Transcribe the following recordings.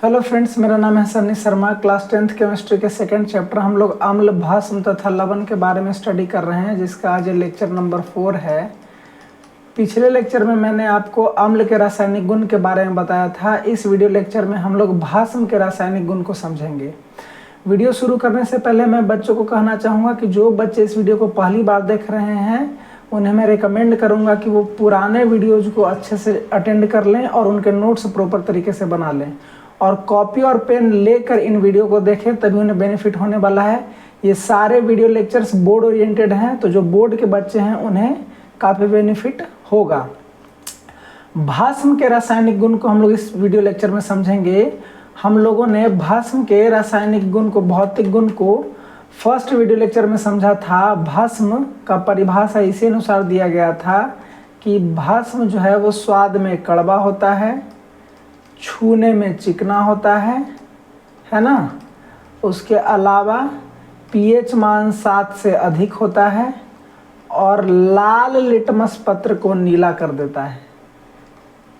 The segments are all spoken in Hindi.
हेलो फ्रेंड्स, मेरा नाम है Sunny Sharma. Class 10th chemistry के सेकंड चैप्टर हम लोग अम्ल, भस्म तथा लवण के बारे में स्टडी कर रहे हैं, जिसका आज लेक्चर नंबर 4 है। पिछले लेक्चर में मैंने आपको अम्ल के रासायनिक गुण के बारे में बताया था। इस वीडियो लेक्चर में हम लोग भस्म के रासायनिक गुण को समझेंगे। वीडियो शुरू करने से पहले मैं बच्चों को कहना चाहूँगा कि जो बच्चे इस वीडियो को पहली बार देख रहे हैं उन्हें मैं रिकमेंड करूँगा कि वो पुराने वीडियोज़ को अच्छे से अटेंड कर लें और उनके नोट्स प्रॉपर तरीके से बना लें और कॉपी और पेन लेकर इन वीडियो को देखें, तभी उन्हें बेनिफिट होने वाला है। ये सारे वीडियो लेक्चर्स बोर्ड ओरिएंटेड हैं, तो जो बोर्ड के बच्चे हैं उन्हें काफ़ी बेनिफिट होगा। भस्म के रासायनिक गुण को हम लोग इस वीडियो लेक्चर में समझेंगे। हम लोगों ने भस्म के रासायनिक गुण को, भौतिक गुण को फर्स्ट वीडियो लेक्चर में समझा था। भस्म का परिभाषा इसी अनुसार दिया गया था कि भस्म जो है वो स्वाद में कड़वा होता है, छूने में चिकना होता है ना। उसके अलावा पीएच मान 7 से अधिक होता है और लाल लिटमस पत्र को नीला कर देता है।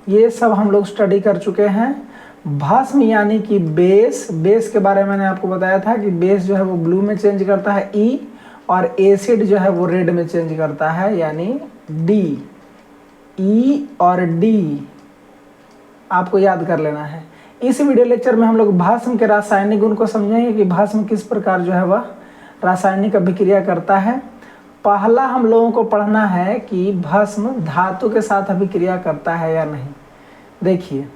ये सब हम लोग स्टडी कर चुके हैं। भस्म यानी कि बेस के बारे में मैंने आपको बताया था कि बेस जो है वो ब्लू में चेंज करता है ई, और एसिड जो है वो रेड में चेंज करता है यानी डी। ई और डी आपको याद कर लेना है। इस वीडियो लेक्चर में हम लोग भस्म के रासायनिक गुण को समझेंगे कि भस्म किस प्रकार जो है वह रासायनिक अभिक्रिया करता है। पहला हम लोगों को पढ़ना है कि भस्म धातु के साथ अभिक्रिया करता है या नहीं। देखिए,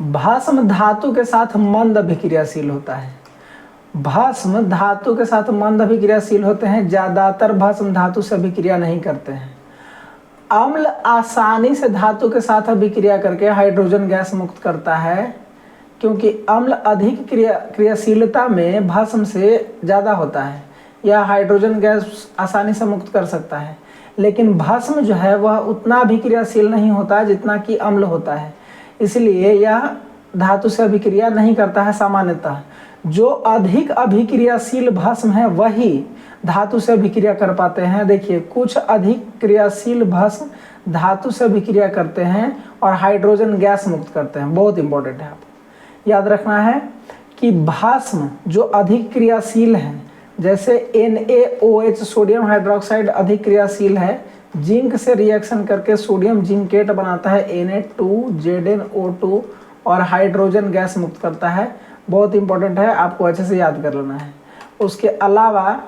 भस्म धातु के साथ मंद अभिक्रियाशील होता है। भस्म धातु के साथ मंद अभिक्रियाशील होते हैं। ज़्यादातर भस्म धातु से अभिक्रिया नहीं करते हैं। अम्ल आसानी से धातु के साथ अभिक्रिया करके हाइड्रोजन गैस मुक्त करता है, क्योंकि अम्ल अधिक क्रियाशीलता में भस्म से ज़्यादा होता है। यह हाइड्रोजन गैस आसानी से मुक्त कर सकता है, लेकिन भस्म जो है वह उतना अभिक्रियाशील नहीं होता जितना कि अम्ल होता है, इसलिए यह धातु से अभिक्रिया नहीं करता है। सामान्यतः जो अधिक अभिक्रियाशील भस्म है वही धातु से अभिक्रिया कर पाते हैं। देखिए, कुछ अधिक क्रियाशील भस्म धातु से अभिक्रिया करते हैं और हाइड्रोजन गैस मुक्त करते हैं। बहुत इंपॉर्टेंट है, आपको याद रखना है कि भस्म जो अधिक क्रियाशील हैं, जैसे NaOH सोडियम हाइड्रोक्साइड अधिक क्रियाशील है। जिंक से रिएक्शन करके सोडियम जिंकेट बनाता है Na2ZnO2 और हाइड्रोजन गैस मुक्त करता है। बहुत इंपॉर्टेंट है, आपको अच्छे से याद कर लेना है। उसके अलावा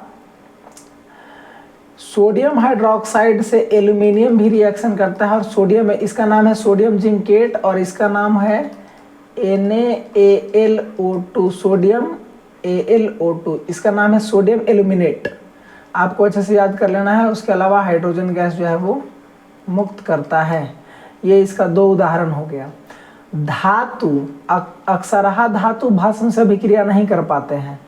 सोडियम हाइड्रोक्साइड से एल्यूमिनियम भी रिएक्शन करता है और सोडियम है, इसका नाम है सोडियम जिंकेट और इसका नाम है NaAlO2। सोडियम AlO2, इसका नाम है सोडियम एल्यूमिनेट। आपको अच्छे से याद कर लेना है। उसके अलावा हाइड्रोजन गैस जो है वो मुक्त करता है। ये इसका 2 उदाहरण हो गया। धातु, अक्सरहा धातु भस्म से अभिक्रिया नहीं कर पाते हैं।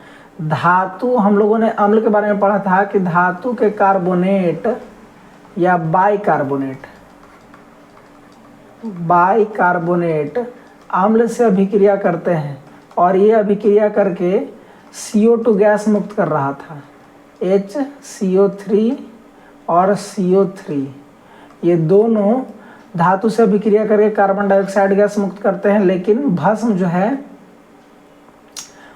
धातु, हम लोगों ने अम्ल के बारे में पढ़ा था कि धातु के कार्बोनेट या बाइकार्बोनेट अम्ल से अभिक्रिया करते हैं और ये अभिक्रिया करके CO2 गैस मुक्त कर रहा था। HCO3 और CO3 ये दोनों धातु से अभिक्रिया करके कार्बन डाइऑक्साइड गैस मुक्त करते हैं, लेकिन भस्म जो है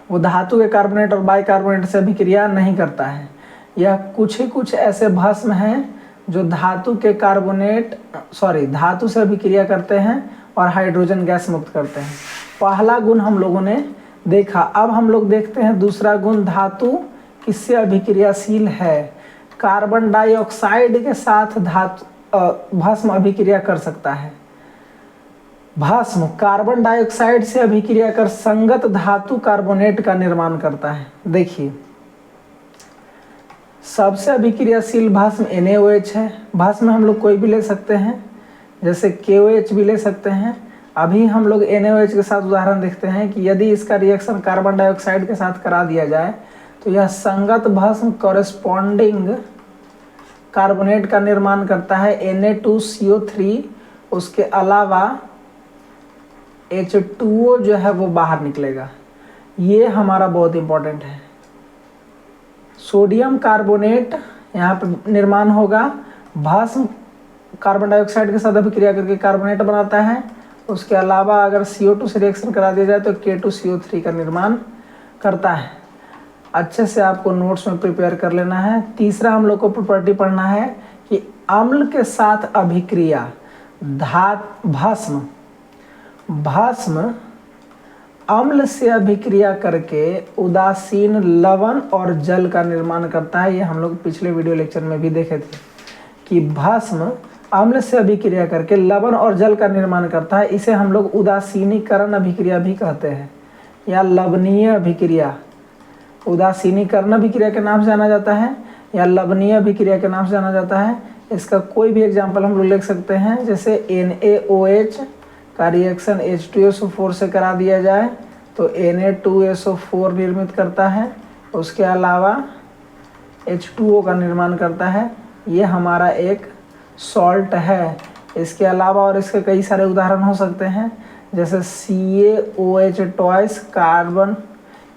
वो धातु के कार्बोनेट और बाइकार्बोनेट से अभिक्रिया नहीं करता है। यह कुछ ही कुछ ऐसे भस्म हैं जो धातु से अभिक्रिया करते हैं और हाइड्रोजन गैस मुक्त करते हैं। पहला गुण हम लोगों ने देखा। अब हम लोग देखते हैं दूसरा गुण, धातु किससे अभिक्रियाशील है। कार्बन डाइऑक्साइड के साथ भस्म अभिक्रिया कर सकता है। भस्म कार्बन डाइऑक्साइड से अभिक्रिया कर संगत धातु कार्बोनेट का निर्माण करता है। देखिए, सबसे अभिक्रियाशील भस्म NaOH है। भस्म हम लोग कोई भी ले सकते हैं, जैसे KOH भी ले सकते हैं। अभी हम लोग NaOH के साथ उदाहरण देखते हैं कि यदि इसका रिएक्शन कार्बन डाइऑक्साइड के साथ करा दिया जाए तो यह संगत भस्म कॉरेस्पॉन्डिंग कार्बोनेट का निर्माण करता है Na2CO3। उसके अलावा H2O जो है वो बाहर निकलेगा। ये हमारा बहुत इंपॉर्टेंट है। सोडियम कार्बोनेट यहाँ पे निर्माण होगा। भस्म कार्बन डाइऑक्साइड के साथ अभिक्रिया करके कार्बोनेट बनाता है उसके अलावा अगर CO2 से रिएक्शन करा दिया जाए तो K2CO3 का निर्माण करता है। अच्छे से आपको नोट्स में प्रिपेयर कर लेना है। तीसरा हम लोग को प्रॉपर्टी पढ़ना है कि अम्ल के साथ अभिक्रिया भस्म अम्ल से अभिक्रिया करके उदासीन लवण और जल का निर्माण करता है। ये हम लोग पिछले वीडियो लेक्चर में भी देखे थे कि भस्म अम्ल से अभिक्रिया करके लवण और जल का निर्माण करता है। इसे हम लोग उदासीनीकरण अभिक्रिया भी कहते हैं या लवणीय अभिक्रिया। उदासीनीकरण अभिक्रिया के नाम से जाना जाता है या लवणीय अभिक्रिया के नाम से जाना जाता है। इसका कोई भी एग्जाम्पल हम लोग लिख सकते हैं, जैसे NaOH का रिएक्शन H2SO4 से करा दिया जाए तो Na2SO4 निर्मित करता है। उसके अलावा H2O का निर्माण करता है। ये हमारा एक सॉल्ट है। इसके अलावा और इसके कई सारे उदाहरण हो सकते हैं, जैसे CaOH twice carbon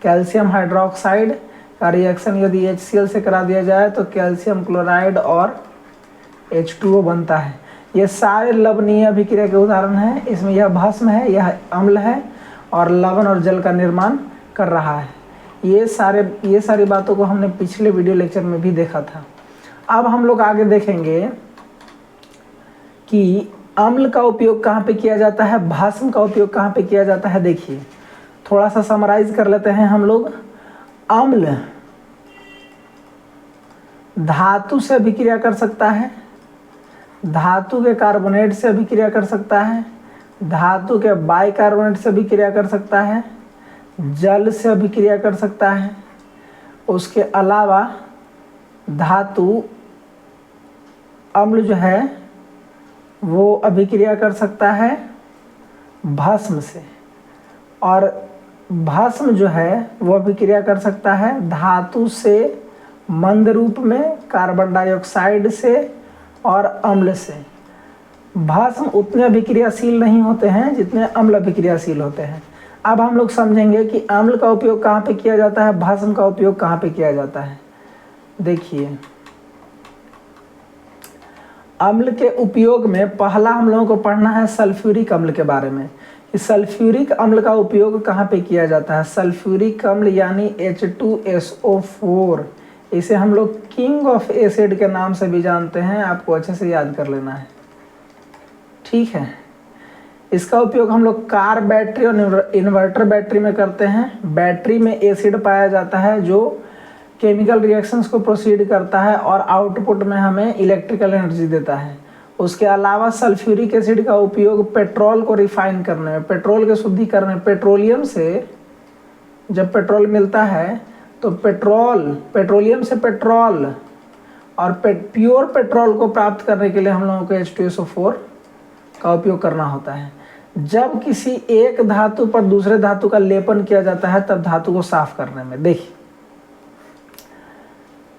calcium hydroxide का रिएक्शन यदि HCl से करा दिया जाए तो कैल्शियम क्लोराइड और H2O बनता है। ये सारे लवणीय अभिक्रिया के उदाहरण हैं। इसमें यह भस्म है, यह अम्ल है और लवण और जल का निर्माण कर रहा है। ये सारी बातों को हमने पिछले वीडियो लेक्चर में भी देखा था। अब हम लोग आगे देखेंगे कि अम्ल का उपयोग कहाँ पे किया जाता है, भस्म का उपयोग कहाँ पे किया जाता है। देखिए थोड़ा सा समराइज कर लेते हैं हम लोग। अम्ल धातु से अभिक्रिया कर सकता है, धातु के कार्बोनेट से अभिक्रिया कर सकता है, धातु के बाइकार्बोनेट से अभिक्रिया कर सकता है, जल से अभिक्रिया कर सकता है। उसके अलावा धातु अम्ल जो है वो अभिक्रिया कर सकता है भस्म से, और भस्म जो है वो अभिक्रिया कर सकता है धातु से मंद रूप में, कार्बन डाइऑक्साइड से और अम्ल से। भस्म उतने अभिक्रियाशील नहीं होते हैं जितने अम्ल अभिक्रियाशील होते हैं। अब हम लोग समझेंगे कि अम्ल का उपयोग कहाँ पे किया जाता है, भस्म का उपयोग कहाँ पे किया जाता है। देखिए अम्ल के उपयोग में पहला हम लोगों को पढ़ना है सल्फ्यूरिक अम्ल के बारे में कि सल्फ्यूरिक अम्ल का उपयोग कहाँ पे किया जाता है। सल्फ्यूरिक अम्ल यानी H2SO4, इसे हम लोग किंग ऑफ एसिड के नाम से भी जानते हैं। आपको अच्छे से याद कर लेना है, ठीक है। इसका उपयोग हम लोग कार बैटरी और इन्वर्टर बैटरी में करते हैं। बैटरी में एसिड पाया जाता है जो केमिकल रिएक्शंस को प्रोसीड करता है और आउटपुट में हमें इलेक्ट्रिकल एनर्जी देता है। उसके अलावा सल्फ्यूरिक एसिड का उपयोग पेट्रोल को रिफाइन करने में, पेट्रोल के शुद्धिकरण में, पेट्रोलियम से जब पेट्रोल मिलता है तो पेट्रोलियम से पेट्रोल और प्योर पेट्रोल को प्राप्त करने के लिए हम लोगों को H2SO4 का उपयोग करना होता है। जब किसी एक धातु पर दूसरे धातु का लेपन किया जाता है तब धातु को साफ करने में। देखिए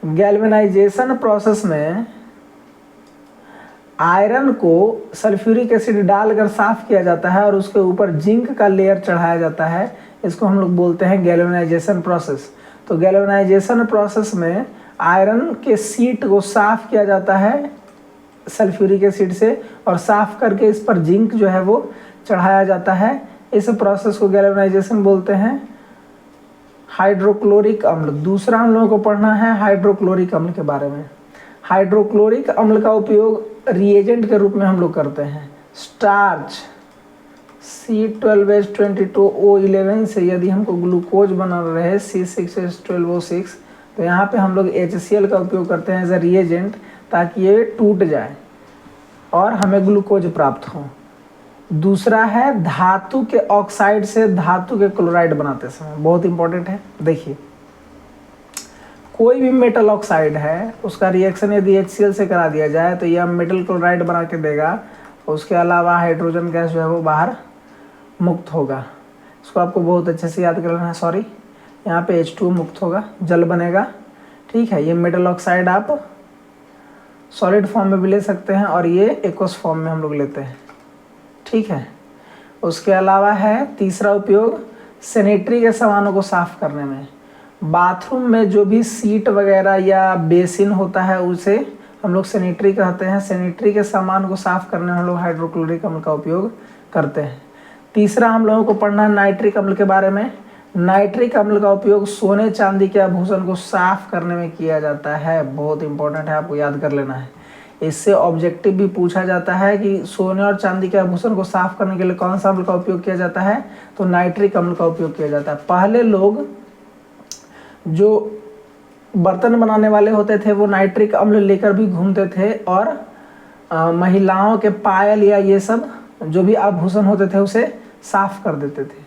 गैल्वेनाइजेशन प्रोसेस में आयरन को सल्फ्यूरिक एसिड डालकर साफ किया जाता है और उसके ऊपर जिंक का लेयर चढ़ाया जाता है। इसको हम लोग बोलते हैं गैल्वेनाइजेशन प्रोसेस। तो गैल्वेनाइजेशन प्रोसेस में आयरन के शीट को साफ किया जाता है सल्फ्यूरिक एसिड से और साफ करके इस पर जिंक जो है वो चढ़ाया जाता है। इस प्रोसेस को गैल्वेनाइजेशन बोलते हैं। हाइड्रोक्लोरिक अम्ल, दूसरा हम लोगों को पढ़ना है हाइड्रोक्लोरिक अम्ल के बारे में। हाइड्रोक्लोरिक अम्ल का उपयोग रिएजेंट के रूप में हम लोग करते हैं। स्टार्च C12H22O11 से यदि हमको ग्लूकोज बना रहे C6H12O6 तो यहाँ पे हम लोग HCl का उपयोग करते हैं एज अ रिएजेंट ताकि ये टूट जाए और हमें ग्लूकोज प्राप्त हो। दूसरा है धातु के ऑक्साइड से धातु के क्लोराइड बनाते समय, बहुत इंपॉर्टेंट है। देखिए कोई भी मेटल ऑक्साइड है उसका रिएक्शन यदि HCl से करा दिया जाए तो यह मेटल क्लोराइड बना के देगा। उसके अलावा हाइड्रोजन गैस जो है वो बाहर मुक्त होगा। इसको आपको बहुत अच्छे से याद कर लेना है। सॉरी, यहाँ पे H2O मुक्त होगा, जल बनेगा, ठीक है। ये मेटल ऑक्साइड आप सॉलिड फॉर्म में भी ले सकते हैं और ये एक्वस फॉर्म में हम लोग लेते हैं, ठीक है। उसके अलावा है तीसरा उपयोग सैनिटरी के सामानों को साफ करने में। बाथरूम में जो भी सीट वगैरह या बेसिन होता है उसे हम लोग सैनिटरी कहते हैं। सैनिटरी के सामान को साफ करने में हम लोग हाइड्रोक्लोरिक अम्ल का उपयोग करते हैं। तीसरा हम लोगों को पढ़ना है नाइट्रिक अम्ल के बारे में। नाइट्रिक अम्ल का उपयोग सोने चांदी के आभूषण को साफ करने में किया जाता है। बहुत इंपॉर्टेंट है, आपको याद कर लेना है। इससे ऑब्जेक्टिव भी पूछा जाता है कि सोने और चांदी के आभूषण को साफ करने के लिए कौन सा अम्ल का उपयोग किया जाता है, तो नाइट्रिक अम्ल का उपयोग किया जाता है। पहले लोग जो बर्तन बनाने वाले होते थे वो नाइट्रिक अम्ल लेकर भी घूमते थे और महिलाओं के पायल या ये सब जो भी आभूषण होते थे उसे साफ कर देते थे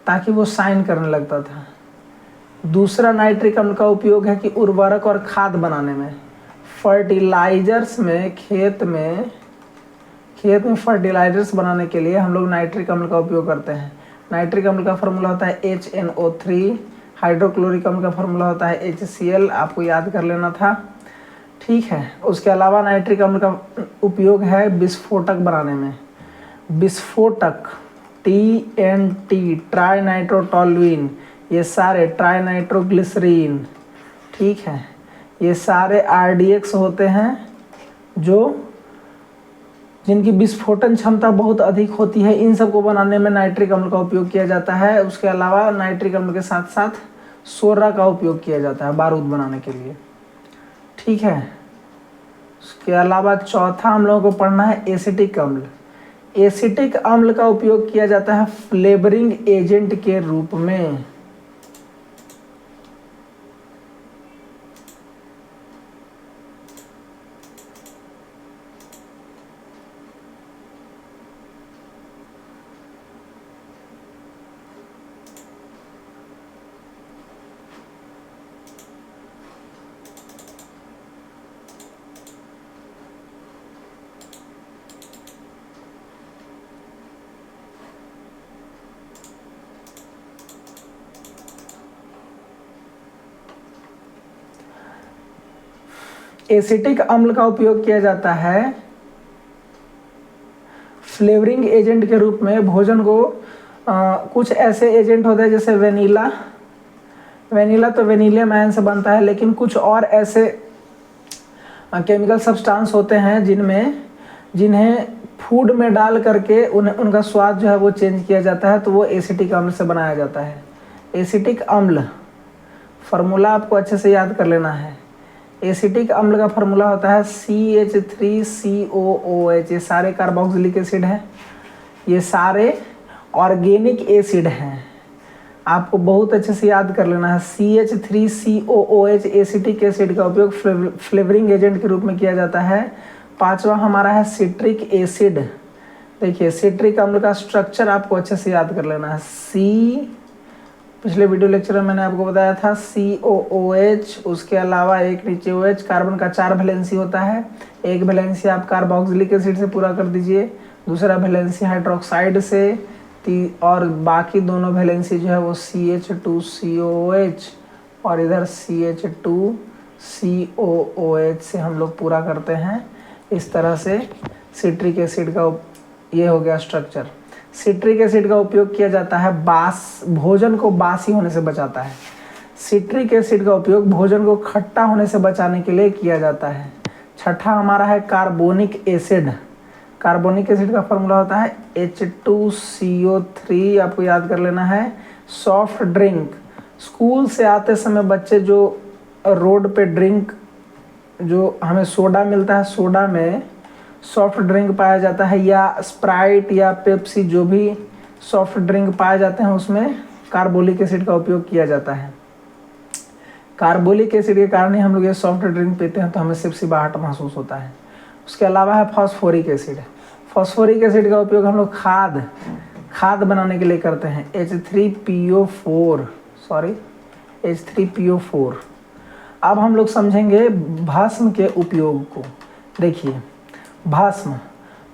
ताकि वो शाइन करने लगता था। दूसरा नाइट्रिक अम्ल का उपयोग है कि उर्वरक और खाद बनाने में, फर्टिलाइजर्स में खेत में फर्टिलाइजर्स बनाने के लिए हम लोग नाइट्रिक अम्ल का उपयोग करते हैं। नाइट्रिक अम्ल का फार्मूला होता है HNO3। हाइड्रोक्लोरिक अम्ल का फार्मूला होता है HCl, आपको याद कर लेना था, ठीक है। उसके अलावा नाइट्रिक अम्ल का उपयोग है विस्फोटक बनाने में। विस्फोटक TNT, ट्राई नाइट्रोटोलुइन, ये सारे ट्राई नाइट्रोग्लिसरीन, ठीक है, ये सारे RDX होते हैं जो जिनकी विस्फोटन क्षमता बहुत अधिक होती है। इन सब को बनाने में नाइट्रिक अम्ल का उपयोग किया जाता है। उसके अलावा नाइट्रिक अम्ल के साथ साथ सोरा का उपयोग किया जाता है बारूद बनाने के लिए, ठीक है। उसके अलावा चौथा हम लोगों को पढ़ना है एसिटिक अम्ल। एसिटिक अम्ल का उपयोग किया जाता है फ्लेवरिंग एजेंट के रूप में। एसिटिक अम्ल का उपयोग किया जाता है फ्लेवरिंग एजेंट के रूप में। भोजन को कुछ ऐसे एजेंट होते हैं जैसे वेनिला तो वेनिलियम आयन से बनता है, लेकिन कुछ और ऐसे केमिकल सब्सटेंस होते हैं जिन्हें फूड में डाल करके उनका स्वाद जो है वो चेंज किया जाता है, तो वो एसिटिक अम्ल से बनाया जाता है। एसिटिक अम्ल फार्मूला आपको अच्छे से याद कर लेना है। एसिटिक अम्ल का फार्मूला होता है CH3COOH। ये सारे कार्बोक्सिलिक एसिड हैं, ये सारे ऑर्गेनिक एसिड हैं, आपको बहुत अच्छे से याद कर लेना है। CH3COOH एसिटिक एसिड का उपयोग फ्लेवरिंग एजेंट के रूप में किया जाता है। पांचवा हमारा है सिट्रिक एसिड। देखिए सिट्रिक अम्ल का स्ट्रक्चर आपको अच्छे से याद कर लेना है। पिछले वीडियो लेक्चर में मैंने आपको बताया था COOH, उसके अलावा एक नीचे OH। कार्बन का 4 वैलेंसी होता है। एक वैलेंसी आप कार्बोक्सिलिक एसिड से पूरा कर दीजिए, दूसरा वैलेंसी हाइड्रोक्साइड से, और बाकी दोनों वैलेंसी जो है वो CH2COOH और इधर CH2COOH से हम लोग पूरा करते हैं। इस तरह से सिट्रिक एसिड का ये हो गया स्ट्रक्चर। सिट्रिक एसिड का उपयोग किया जाता है भोजन को बासी होने से बचाता है। सिट्रिक एसिड का उपयोग भोजन को खट्टा होने से बचाने के लिए किया जाता है। छठा हमारा है कार्बोनिक एसिड। कार्बोनिक एसिड का फॉर्मूला होता है H2CO3, आपको याद कर लेना है। सॉफ्ट ड्रिंक, स्कूल से आते समय बच्चे जो रोड पे ड्रिंक, जो हमें सोडा मिलता है, सोडा में सॉफ्ट ड्रिंक पाया जाता है, या स्प्राइट या पेप्सी, जो भी सॉफ्ट ड्रिंक पाए जाते हैं उसमें कार्बोलिक एसिड का उपयोग किया जाता है। कार्बोलिक एसिड के कारण ही हम लोग ये सॉफ्ट ड्रिंक पीते हैं तो हमें सिपसिपाहट महसूस होता है। उसके अलावा है फॉस्फोरिक एसिड। फॉस्फोरिक एसिड का उपयोग हम लोग खाद बनाने के लिए करते हैं। H3PO4। अब हम लोग समझेंगे भस्म के उपयोग को। देखिए भस्म,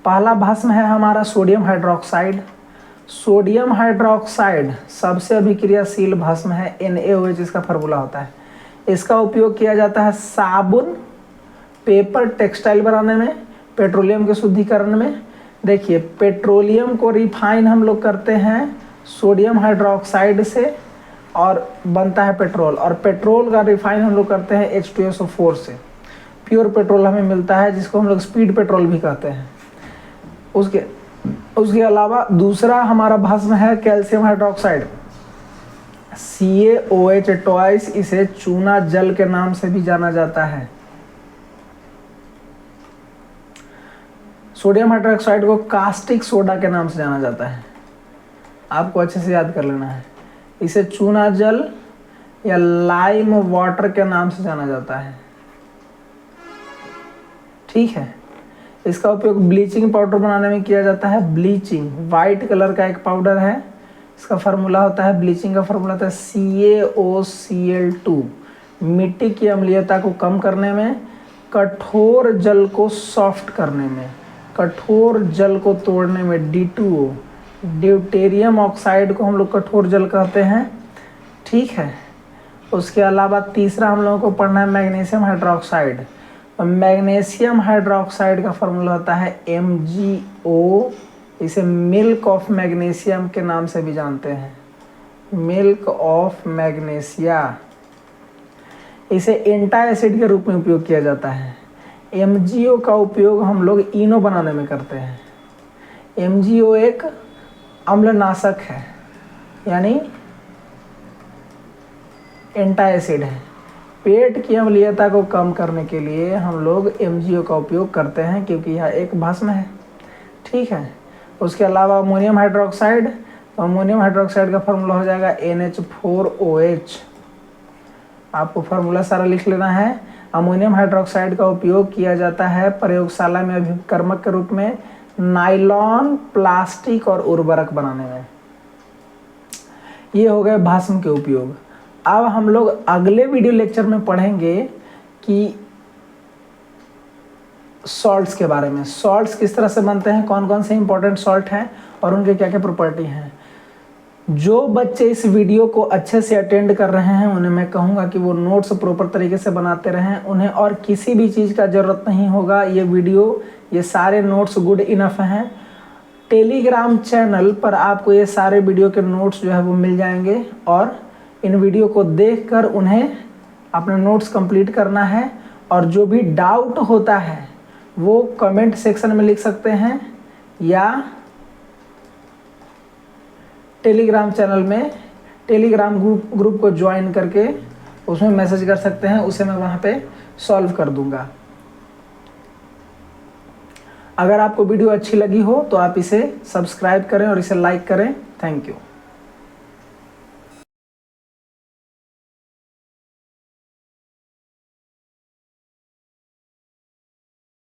पहला भस्म है हमारा सोडियम हाइड्रोक्साइड। सोडियम हाइड्रोक्साइड सबसे अभिक्रियाशील भस्म है, NaOH इसका फार्मूला होता है। इसका उपयोग किया जाता है साबुन, पेपर, टेक्सटाइल बनाने में, पेट्रोलियम के शुद्धिकरण में। देखिए पेट्रोलियम को रिफाइन हम लोग करते हैं सोडियम हाइड्रोक्साइड से और बनता है पेट्रोल, और पेट्रोल का रिफाइन हम लोग करते हैं H2SO4 से। प्योर पेट्रोल हमें मिलता है, जिसको हम लोग स्पीड पेट्रोल भी कहते हैं। उसके अलावा दूसरा हमारा भस्म है कैल्शियम हाइड्रोक्साइड, CaOH ट्वाइस। इसे चूना जल के नाम से भी जाना जाता है। सोडियम हाइड्रोक्साइड को कास्टिक सोडा के नाम से जाना जाता है, आपको अच्छे से याद कर लेना है। इसे चूना जल या लाइम वाटर के नाम से जाना जाता है, ठीक है। इसका उपयोग ब्लीचिंग पाउडर बनाने में किया जाता है। ब्लीचिंग वाइट कलर का एक पाउडर है, इसका फार्मूला होता है, ब्लीचिंग का फार्मूला होता है CaOCl2। मिट्टी की अम्लीयता को कम करने में, कठोर जल को सॉफ्ट करने में, कठोर जल को तोड़ने में D2O, ड्यूटेरियम ऑक्साइड को हम लोग कठोर जल कहते हैं, ठीक है। उसके अलावा तीसरा हम लोगों को पढ़ना है मैग्नीशियम हाइड्रोक्साइड। मैग्नीशियम हाइड्रोक्साइड का फार्मूला होता है MgO। इसे मिल्क ऑफ मैग्नीशियम के नाम से भी जानते हैं, मिल्क ऑफ मैग्नीशिया। इसे एंटाएसिड के रूप में उपयोग किया जाता है। MgO का उपयोग हम लोग इनो बनाने में करते हैं। MgO एक अम्लनाशक है, यानी एंटाएसिड है। पेट की अम्लीयता को कम करने के लिए हम लोग MgO का उपयोग करते हैं, क्योंकि यह एक भस्म है, ठीक है। उसके अलावा अमोनियम हाइड्रोक्साइड, तो अमोनियम हाइड्रोक्साइड का फार्मूला हो जाएगा NH4OH। आपको फार्मूला सारा लिख लेना है। अमोनियम हाइड्रोक्साइड का उपयोग किया जाता है प्रयोगशाला में अभिकर्मक के रूप में नायलॉन, प्लास्टिक और उर्वरक बनाने में। ये हो गए भस्म के उपयोग। अब हम लोग अगले वीडियो लेक्चर में पढ़ेंगे कि सॉल्ट्स के बारे में। सॉल्ट्स किस तरह से बनते हैं, कौन कौन से इंपॉर्टेंट सॉल्ट हैं और उनके क्या क्या प्रॉपर्टी हैं। जो बच्चे इस वीडियो को अच्छे से अटेंड कर रहे हैं उन्हें मैं कहूँगा कि वो नोट्स प्रॉपर तरीके से बनाते रहें। उन्हें और किसी भी चीज़ का ज़रूरत नहीं होगा। ये वीडियो, ये सारे नोट्स गुड इनफ हैं। टेलीग्राम चैनल पर आपको ये सारे वीडियो के नोट्स जो है वो मिल जाएंगे, और इन वीडियो को देखकर उन्हें अपने नोट्स कंप्लीट करना है। और जो भी डाउट होता है वो कमेंट सेक्शन में लिख सकते हैं, या टेलीग्राम चैनल में टेलीग्राम ग्रुप को ज्वाइन करके उसमें मैसेज कर सकते हैं, उसे मैं वहाँ पे सॉल्व कर दूंगा। अगर आपको वीडियो अच्छी लगी हो तो आप इसे सब्सक्राइब करें और इसे लाइक करें। Thank you.